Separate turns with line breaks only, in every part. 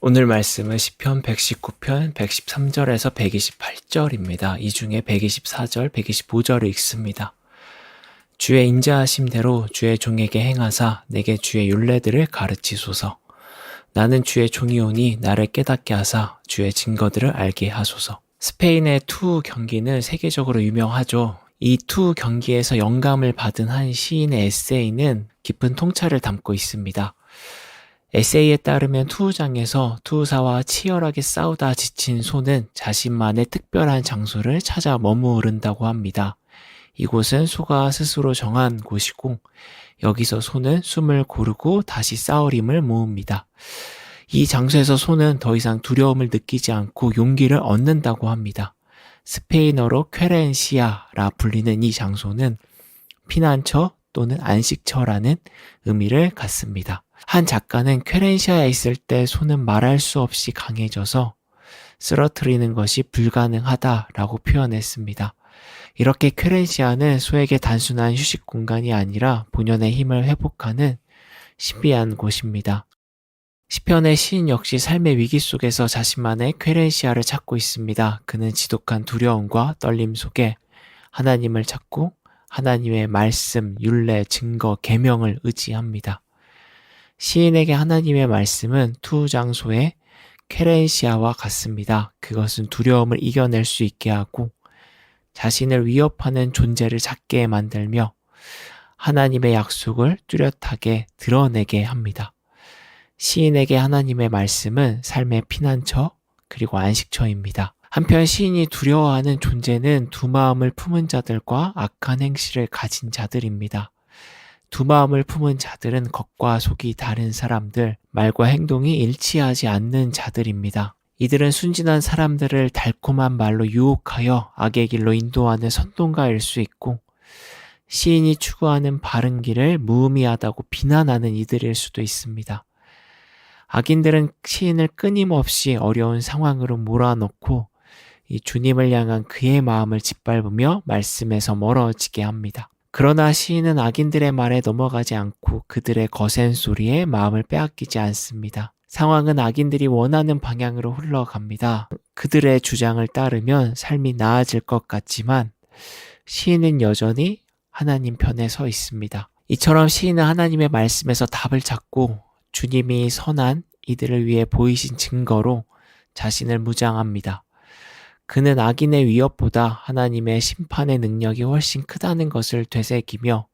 오늘 말씀은 시편 119편 113절에서 128절입니다. 이 중에 124절, 125절을 읽습니다. 주의 인자하심대로 주의 종에게 행하사 내게 주의 율례들을 가르치소서. 나는 주의 종이오니 나를 깨닫게 하사 주의 증거들을 알게 하소서. 스페인의 투 경기는 세계적으로 유명하죠. 이 투 경기에서 영감을 받은 한 시인의 에세이는 깊은 통찰을 담고 있습니다. 에세이에 따르면 투우장에서 투우사와 치열하게 싸우다 지친 소는 자신만의 특별한 장소를 찾아 머무른다고 합니다. 이곳은 소가 스스로 정한 곳이고 여기서 소는 숨을 고르고 다시 싸울 힘을 모읍니다. 이 장소에서 소는 더 이상 두려움을 느끼지 않고 용기를 얻는다고 합니다. 스페인어로 퀘렌시아라 불리는 이 장소는 피난처 또는 안식처라는 의미를 갖습니다. 한 작가는 퀘렌시아에 있을 때 소는 말할 수 없이 강해져서 쓰러뜨리는 것이 불가능하다라고 표현했습니다. 이렇게 퀘렌시아는 소에게 단순한 휴식 공간이 아니라 본연의 힘을 회복하는 신비한 곳입니다. 시편의 시인 역시 삶의 위기 속에서 자신만의 퀘렌시아를 찾고 있습니다. 그는 지독한 두려움과 떨림 속에 하나님을 찾고 하나님의 말씀, 율례, 증거, 계명을 의지합니다. 시인에게 하나님의 말씀은 투 장소의 퀘렌시아와 같습니다. 그것은 두려움을 이겨낼 수 있게 하고 자신을 위협하는 존재를 작게 만들며 하나님의 약속을 뚜렷하게 드러내게 합니다. 시인에게 하나님의 말씀은 삶의 피난처 그리고 안식처입니다. 한편 시인이 두려워하는 존재는 두 마음을 품은 자들과 악한 행실을 가진 자들입니다. 두 마음을 품은 자들은 겉과 속이 다른 사람들, 말과 행동이 일치하지 않는 자들입니다. 이들은 순진한 사람들을 달콤한 말로 유혹하여 악의 길로 인도하는 선동가일 수 있고 시인이 추구하는 바른 길을 무의미하다고 비난하는 이들일 수도 있습니다. 악인들은 시인을 끊임없이 어려운 상황으로 몰아넣고 이 주님을 향한 그의 마음을 짓밟으며 말씀에서 멀어지게 합니다. 그러나 시인은 악인들의 말에 넘어가지 않고 그들의 거센 소리에 마음을 빼앗기지 않습니다. 상황은 악인들이 원하는 방향으로 흘러갑니다. 그들의 주장을 따르면 삶이 나아질 것 같지만 시인은 여전히 하나님 편에 서 있습니다. 이처럼 시인은 하나님의 말씀에서 답을 찾고 주님이 선한 이들을 위해 보이신 증거로 자신을 무장합니다. 그는 악인의 위협보다 하나님의 심판의 능력이 훨씬 크다는 것을 되새기며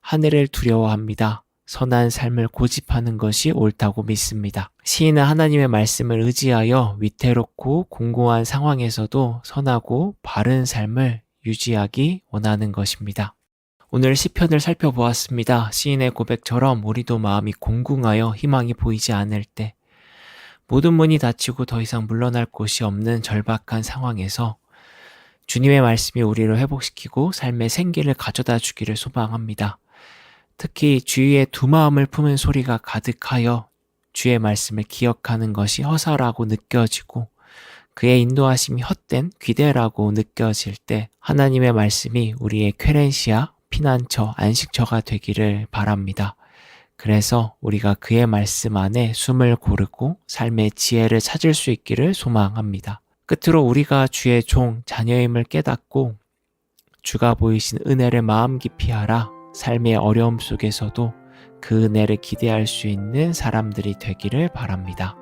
하늘을 두려워합니다. 선한 삶을 고집하는 것이 옳다고 믿습니다. 시인은 하나님의 말씀을 의지하여 위태롭고 공고한 상황에서도 선하고 바른 삶을 유지하기 원하는 것입니다. 오늘 시편을 살펴보았습니다. 시인의 고백처럼 우리도 마음이 공궁하여 희망이 보이지 않을 때 모든 문이 닫히고 더 이상 물러날 곳이 없는 절박한 상황에서 주님의 말씀이 우리를 회복시키고 삶의 생기를 가져다 주기를 소망합니다. 특히 주위에 두 마음을 품은 소리가 가득하여 주의 말씀을 기억하는 것이 허사라고 느껴지고 그의 인도하심이 헛된 귀대라고 느껴질 때 하나님의 말씀이 우리의 퀘렌시아, 피난처, 안식처가 되기를 바랍니다. 그래서 우리가 그의 말씀 안에 숨을 고르고 삶의 지혜를 찾을 수 있기를 소망합니다. 끝으로 우리가 주의 종, 자녀임을 깨닫고 주가 보이신 은혜를 마음 깊이 알아 삶의 어려움 속에서도 그 은혜를 기대할 수 있는 사람들이 되기를 바랍니다.